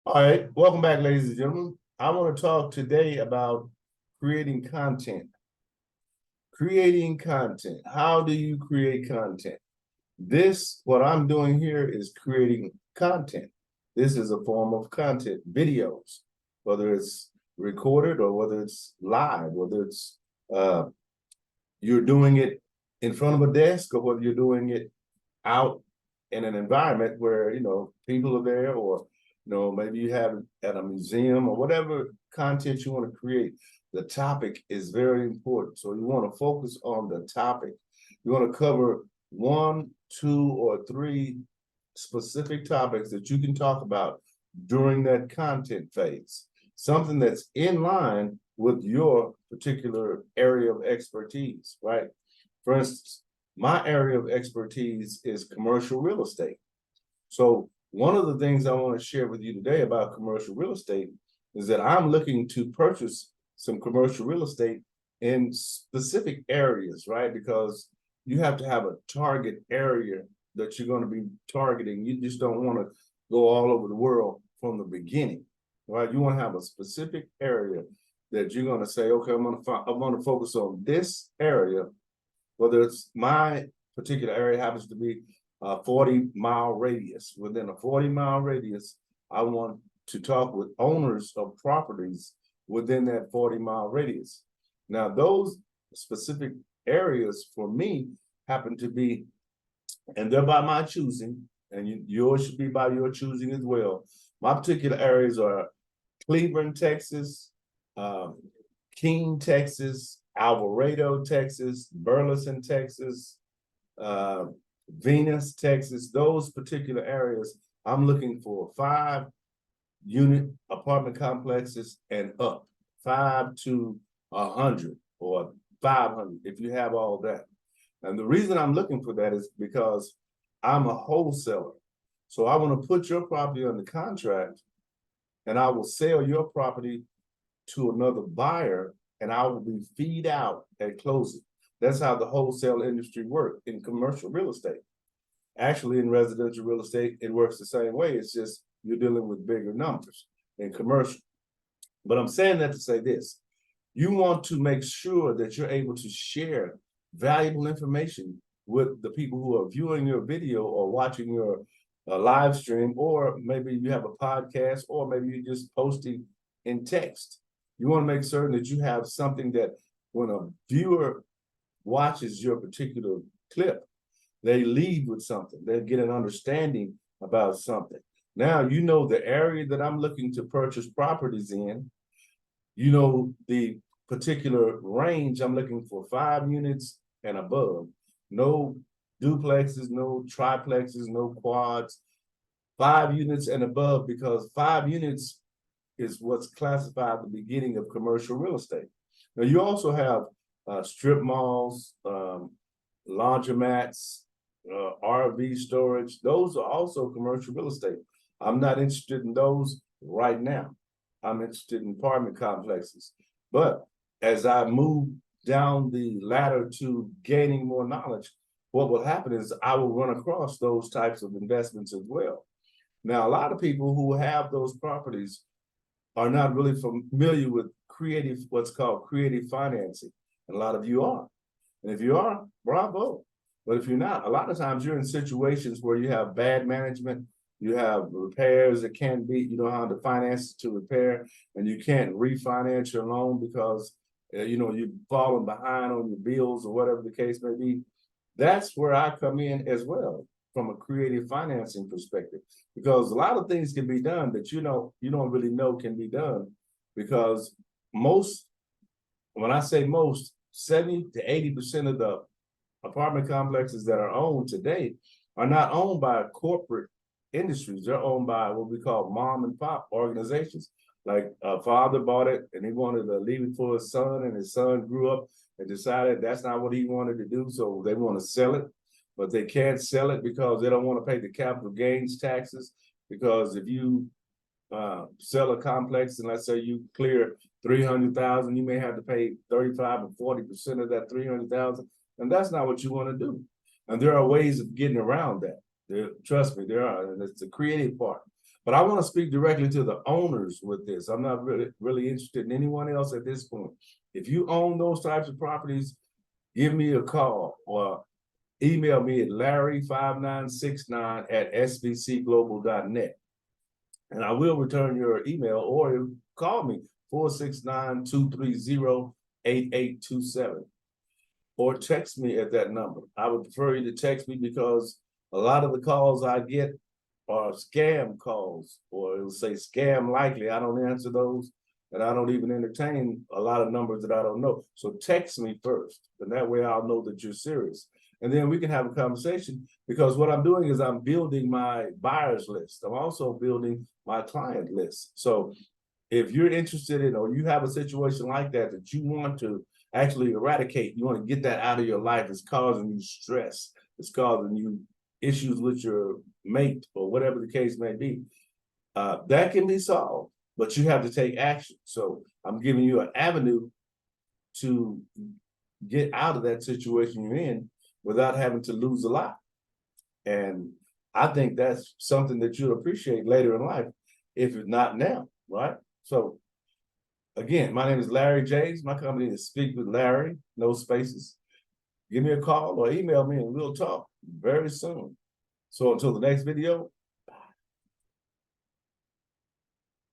All right, welcome back, ladies and gentlemen. I want to talk today about creating content. Creating content. How do you create content? What I'm doing here is creating content. This is a form of content, videos, whether it's recorded or whether it's live, whether it's you're doing it in front of a desk or whether you're doing it out in an environment where people are there, or maybe you have it at a museum, or whatever content you want to create. The topic is very important, so you want to focus on the topic. You want to cover one, two, or three specific topics that you can talk about during that content phase, something that's in line with your particular area of expertise, right? For instance, my area of expertise is commercial real estate. So one of the things I want to share with you today about commercial real estate is that I'm looking to purchase some commercial real estate in specific areas, right? Because you have to have a target area that you're going to be targeting. You just don't want to go all over the world from the beginning, right? You want to have a specific area that you're going to say, okay, I'm going to focus on this area, whether it's my particular area happens to be a 40-mile radius. Within a 40-mile radius, I want to talk with owners of properties within that 40-mile radius. Now, those specific areas for me happen to be, and they're by my choosing, and yours should be by your choosing as well. My particular areas are Cleveland, Texas, Keene, Texas, Alvarado, Texas, Burleson, Texas, Venus, Texas. Those particular areas, I'm looking for 5-unit apartment complexes and up, 5 to 100 or 500 if you have all that. And the reason I'm looking for that is because I'm a wholesaler. So I want to put your property under contract, and I will sell your property to another buyer, and I will be feed out at closing. That's how the wholesale industry works in commercial real estate. Actually, in residential real estate, it works the same way. It's just you're dealing with bigger numbers in commercial. But I'm saying that to say this. You want to make sure that you're able to share valuable information with the people who are viewing your video or watching your live stream, or maybe you have a podcast, or maybe you're just posting in text. You want to make certain that you have something that when a viewer watches your particular clip, they leave with something. They get an understanding about something. Now, you know the area that I'm looking to purchase properties in. You know the particular range I'm looking for, 5 units and above. No duplexes, no triplexes, no quads. 5 units and above, because 5 units is what's classified the beginning of commercial real estate. Now, you also have strip malls, laundromats, RV storage. Those are also commercial real estate. I'm not interested in those right now. I'm interested in apartment complexes. But as I move down the ladder to gaining more knowledge, what will happen is I will run across those types of investments as well. Now, a lot of people who have those properties are not really familiar with what's called creative financing. And a lot of you are. And if you are, bravo. But if you're not, a lot of times you're in situations where you have bad management, you have repairs that can't be, you don't have the finances to repair, and you can't refinance your loan because you've fallen behind on your bills or whatever the case may be. That's where I come in as well, from a creative financing perspective, because a lot of things can be done that you don't really know can be done, because when I say most, 70 to 80% of the apartment complexes that are owned today are not owned by corporate industries. They're owned by what we call mom and pop organizations. Like a father bought it and he wanted to leave it for his son, and his son grew up and decided that's not what he wanted to do, so they want to sell it. But they can't sell it because they don't want to pay the capital gains taxes. Because if you sell a complex and let's say you clear 300,000, you may have to pay 35 or 40% of that 300,000, and that's not what you want to do. And there are ways of getting around that. Trust me, there are, and it's the creative part. But I want to speak directly to the owners with this. I'm not really interested in anyone else at this point. If you own those types of properties, give me a call or email me at larry5969@sbcglobal.net. And I will return your email, or call me 469-230-8827, or text me at that number. I would prefer you to text me because a lot of the calls I get are scam calls, or it'll say scam likely. I don't answer those, and I don't even entertain a lot of numbers that I don't know. So text me first, and that way I'll know that you're serious. And then we can have a conversation, because what I'm doing is I'm building my buyers list. I'm also building my client list. So if you're interested in, or you have a situation like that that you want to actually eradicate, you want to get that out of your life, it's causing you stress, it's causing you issues with your mate, or whatever the case may be, that can be solved, but you have to take action. So I'm giving you an avenue to get out of that situation you're in without having to lose a lot. And I think that's something that you'll appreciate later in life, if it's not now, right? So again, my name is Larry James. My company is Speak with Larry, no spaces. Give me a call or email me and we'll talk very soon. So until the next video,